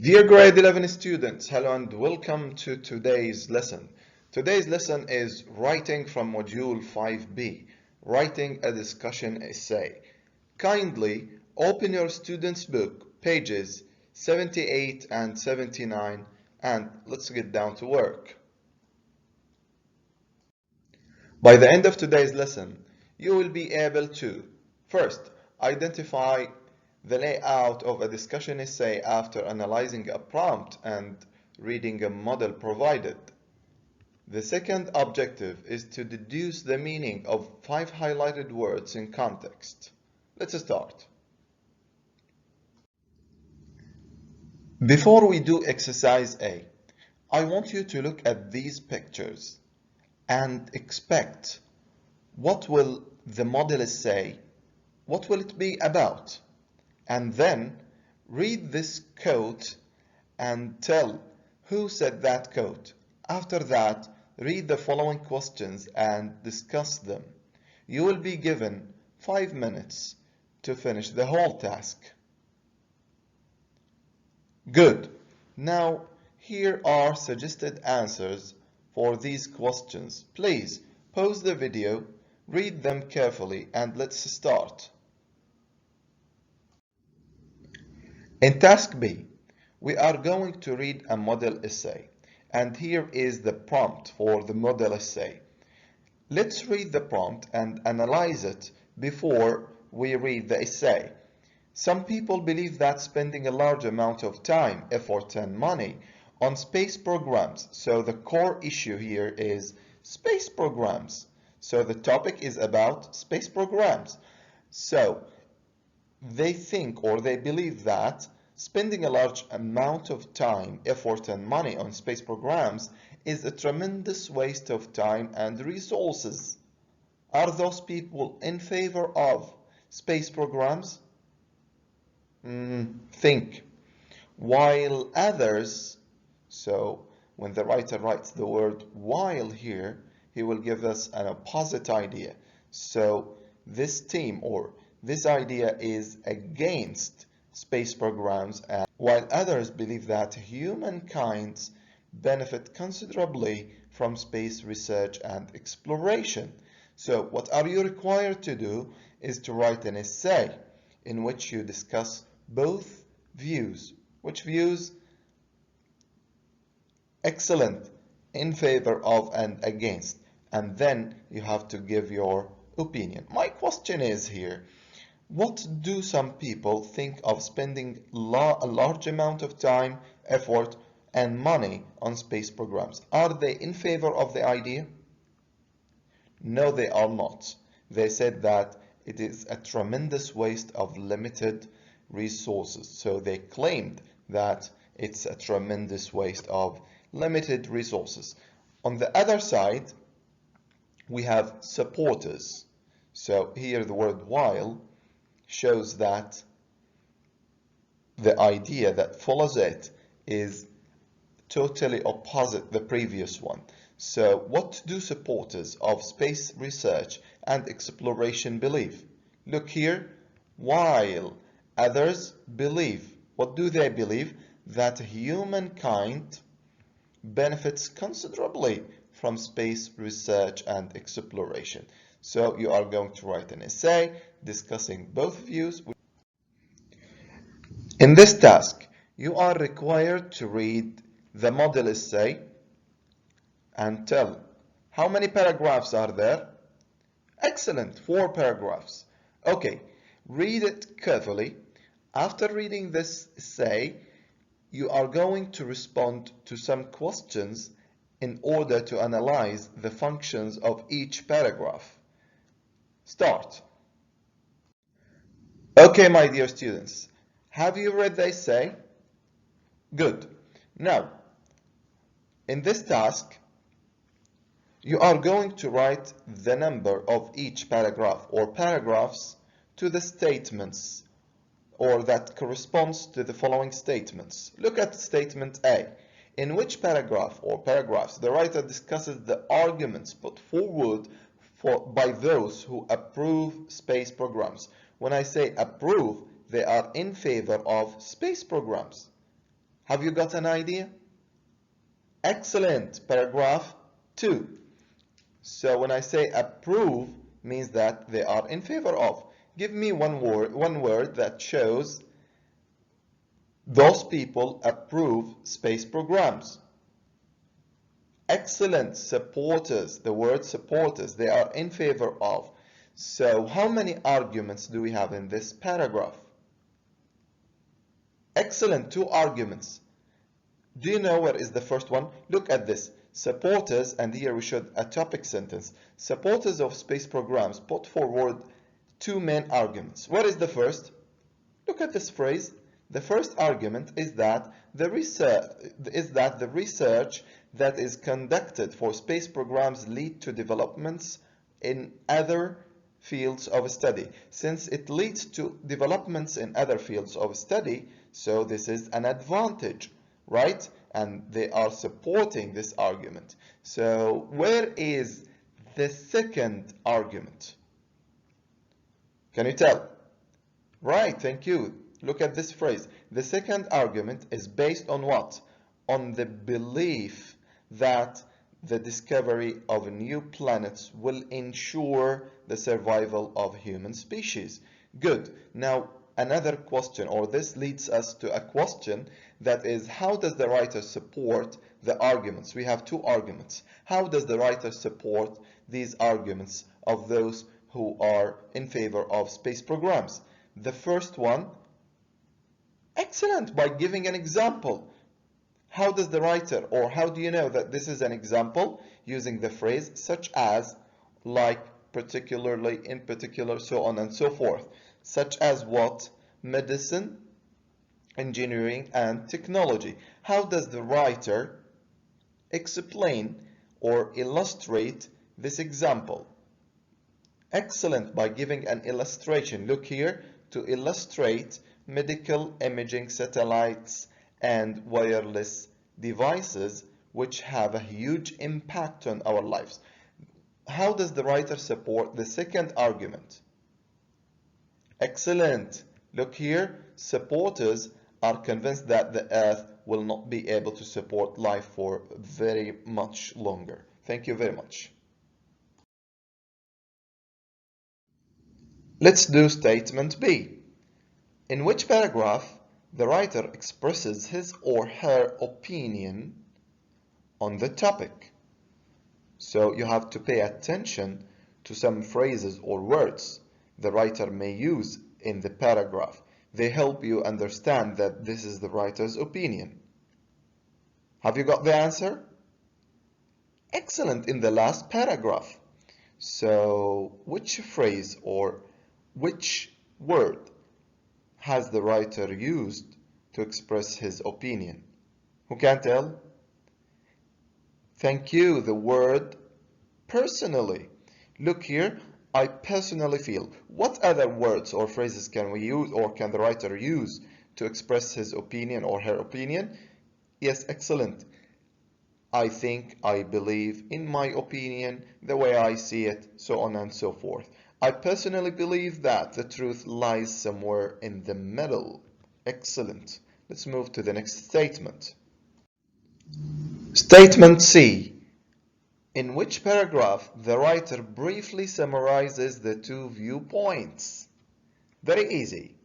Dear grade 11 students, hello and welcome to today's lesson. Today's lesson is writing from module 5B, writing a discussion essay. Kindly open your student's book, pages 78 and 79, and let's get down to work. By the end of today's lesson, you will be able to, first, identify the layout of a discussion essay after analyzing a prompt and reading a model provided. The second objective is to deduce the meaning of 5 highlighted words in context. Let's start. Before we do exercise A, I want you to look at these pictures and expect what will the model essay, what will it be about? And then read this quote and tell who said that quote. After that, read the following questions and discuss them. You will be given 5 minutes to finish the whole task. Good. Now, here are suggested answers for these questions. Please pause the video, read them carefully, and let's start. In task B, we are going to read a model essay, and here is the prompt for the model essay. Let's read the prompt and analyze it before we read the essay. Some people believe that spending a large amount of time, effort, and money on space programs, so the core issue here is space programs. So the topic is about space programs. So they think or they believe that spending a large amount of time, effort, and money on space programs is a tremendous waste of time and resources. Are those people in favor of space programs? Think. While others, so when the writer writes the word while here, he will give us an opposite idea. So this team or this idea is against space programs, and while others believe that humankind benefit considerably from space research and exploration. So what are you required to do is to write an essay in which you discuss both views. Which views? Excellent. In favor of and against. And then you have to give your opinion. My question is here, what do some people think of spending a large amount of time, effort, and money on space programs? Are they in favor of the idea? No, they are not. They said that it is a tremendous waste of limited resources. So they claimed that it's a tremendous waste of limited resources. On the other side, we have supporters. So here the word while shows that the idea that follows it is totally opposite the previous one. So what do supporters of space research and exploration believe? Look here, while others believe, what do they believe? That humankind benefits considerably from space research and exploration. So you are going to write an essay discussing both views. In this task, you are required to read the model essay and tell how many paragraphs are there. Excellent, 4 paragraphs. Okay, read it carefully. After reading this essay, you are going to respond to some questions in order to analyze the functions of each paragraph. Start. Okay, my dear students, have you read the essay? Good. Now, in this task, you are going to write the number of each paragraph or paragraphs to the statements or that corresponds to the following statements. Look at statement A. In which paragraph or paragraphs the writer discusses the arguments put forward by those who approve space programs. When I say approve, they are in favor of space programs. Have you got an idea? Excellent. Paragraph 2. So when I say approve, means that they are in favor of. Give me one word that shows those people approve space programs. Excellent. Supporters. The word supporters. They are in favor of. So how many arguments do we have in this paragraph? Excellent. 2 arguments. Do you know where is the first one? Look at this. Supporters, and here we should a topic sentence. Supporters of space programs put forward 2 main arguments. What is the first? Look at this phrase. The first argument is that the research that is conducted for space programs lead to developments in other fields of study. Since it leads to developments in other fields of study, so this is an advantage, right? And they are supporting this argument. So where is the second argument? Can you tell? Right, thank you. Look at this phrase. The second argument is based on what? On the belief that the discovery of new planets will ensure the survival of human species. Good. Now, another question, or this leads us to a question, that is, how does the writer support the arguments? We have 2 arguments. How does the writer support these arguments of those who are in favor of space programs? The first one, excellent, by giving an example. How does the writer, or how do you know that this is an example? Using the phrase such as, like, particularly, in particular, so on and so forth. Such as what? Medicine, engineering, and technology. How does the writer explain or illustrate this example? Excellent, by giving an illustration. Look here, to illustrate medical imaging satellites and wireless devices which have a huge impact on our lives. How does the writer support the second argument? Excellent. Look here, supporters are convinced that the Earth will not be able to support life for very much longer. Thank you very much. Let's do statement B. In which paragraph the writer expresses his or her opinion on the topic. So you have to pay attention to some phrases or words the writer may use in the paragraph. They help you understand that this is the writer's opinion. Have you got the answer? Excellent, in the last paragraph. So which phrase or which word has the writer used to express his opinion? Who can tell? Thank you, the word personally. Look here, I personally feel. What other words or phrases can we use, or can the writer use to express his opinion or her opinion? Yes, excellent. I think, I believe, in my opinion, the way I see it, so on and so forth. I personally believe that the truth lies somewhere in the middle. Excellent. Let's move to the next statement. Statement C. In which paragraph the writer briefly summarizes the 2 viewpoints? Very easy.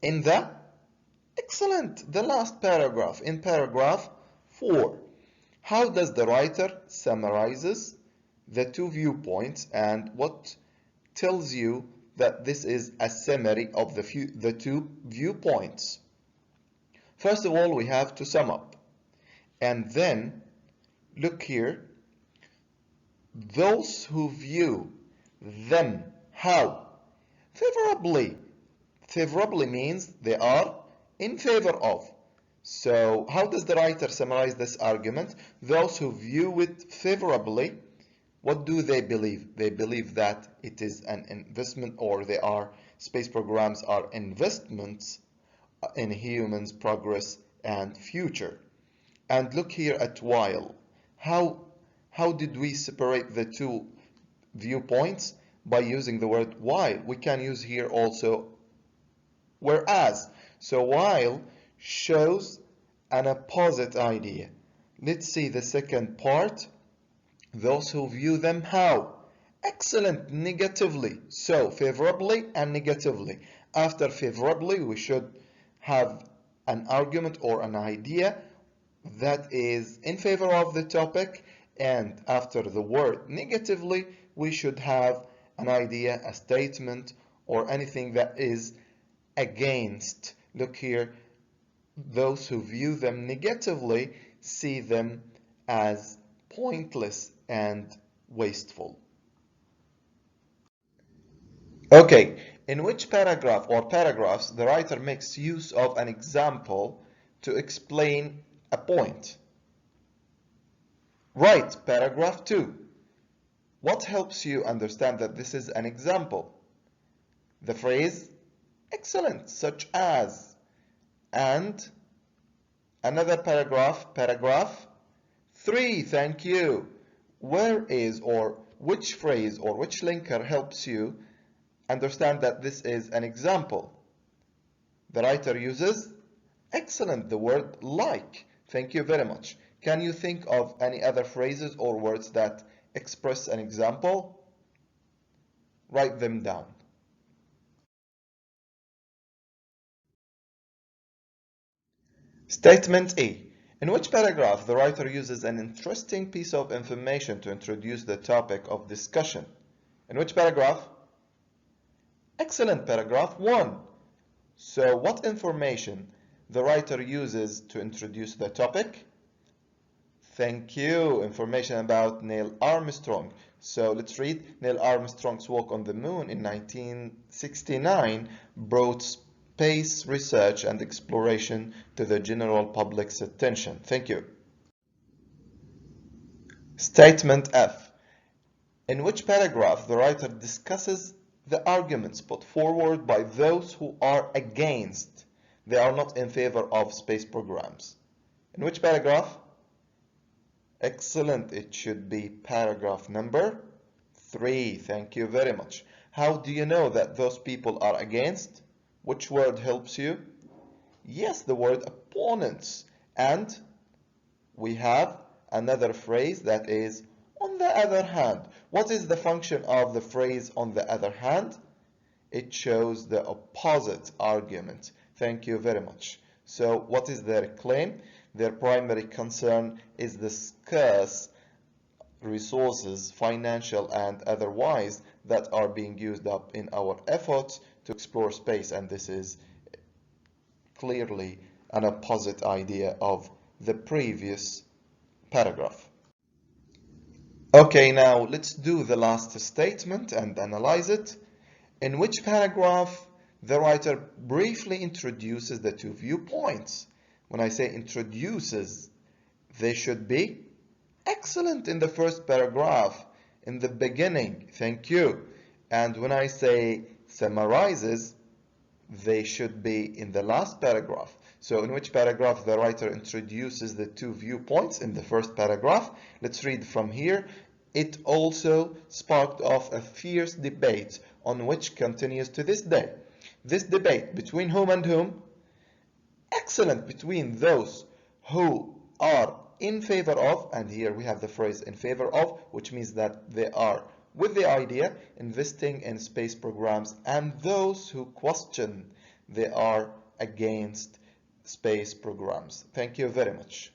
In the, excellent, the last paragraph, in paragraph 4. How does the writer summarizes the 2 viewpoints, and what tells you that this is a summary of the 2 viewpoints? First of all, we have to sum up, and then look here, those who view them how? Favorably. Favorably means they are in favor of. So how does the writer summarize this argument? Those who view it favorably, what do they believe? They believe that it is an investment, or they are, space programs are investments in humans' progress and future. And look here at while. How did we separate the 2 viewpoints? By using the word while. We can use here also whereas. So while shows an opposite idea. Let's see the second part. Those who view them how? Excellent, negatively. So favorably and negatively. After favorably, we should have an argument or an idea that is in favor of the topic, and after the word negatively, we should have an idea, a statement, or anything that is against. Look here, those who view them negatively see them as pointless and wasteful. Okay, in which paragraph or paragraphs the writer makes use of an example to explain a point? Right, paragraph 2. What helps you understand that this is an example? The phrase excellent, such as, and another paragraph, paragraph 3, thank you. Where is or which phrase or which linker helps you understand that this is an example? The writer uses excellent, the word like. Thank you very much. Can you think of any other phrases or words that express an example? Write them down. Statement A. In which paragraph the writer uses an interesting piece of information to introduce the topic of discussion? In which paragraph? Excellent, paragraph 1. So what information the writer uses to introduce the topic? Thank you. Information about Neil Armstrong. So let's read. Neil Armstrong's walk on the moon in 1969 brought space research and exploration to the general public's attention. Thank you. Statement F. In which paragraph the writer discusses the arguments put forward by those who are against, they are not in favor of space programs? In which paragraph? Excellent, it should be paragraph number 3. Thank you very much. How do you know that those people are against? Which word helps you? Yes, the word opponents. And we have another phrase that is on the other hand. What is the function of the phrase on the other hand? It shows the opposite argument. Thank you very much. So what is their claim? Their primary concern is the scarce resources, financial and otherwise, that are being used up in our efforts to explore space, and this is clearly an opposite idea of the previous paragraph. Okay, now let's do the last statement and analyze it. In which paragraph the writer briefly introduces the two viewpoints? When I say introduces, they should be excellent in the first paragraph, in the beginning. Thank you. And when I say summarizes, they should be in the last paragraph. So in which paragraph the writer introduces the two viewpoints? In the first paragraph. Let's read from here. It also sparked off a fierce debate on which continues to this day. This debate between whom and whom? Excellent, between those who are in favor of, and here we have the phrase in favor of, which means that they are with the idea investing in space programs, and those who question, they are against space programs. Thank you very much.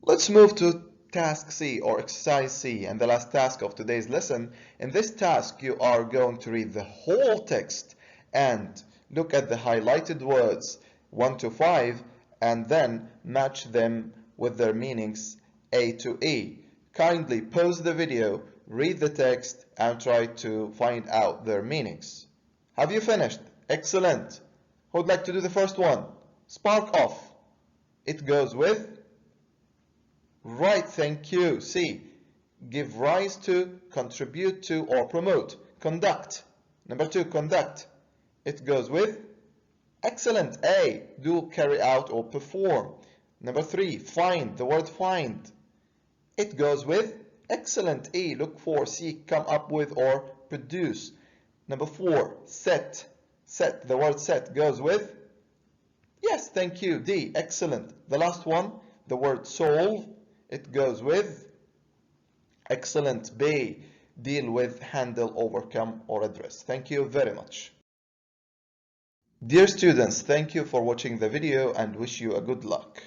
Let's move to task C or exercise C, and the last task of today's lesson. In this task you are going to read the whole text and look at the highlighted words 1 to 5 and then match them with their meanings A to E. Kindly pause the video, read the text and try to find out their meanings. Have you finished? Excellent. Who would like to do the first one? Spark off. It goes with right, thank you. C. Give rise to, contribute to, or promote. Conduct. Number 2, conduct. It goes with excellent. A. Do, carry out, or perform. Number 3, find. The word find. It goes with excellent. E. Look for, seek, come up with, or produce. Number 4, set. Set. The word set goes with Yes, thank you. D, excellent. The last one, the word solve, it goes with excellent. B, deal with, handle, overcome, or address. Thank you very much. Dear students, thank you for watching the video and wish you a good luck.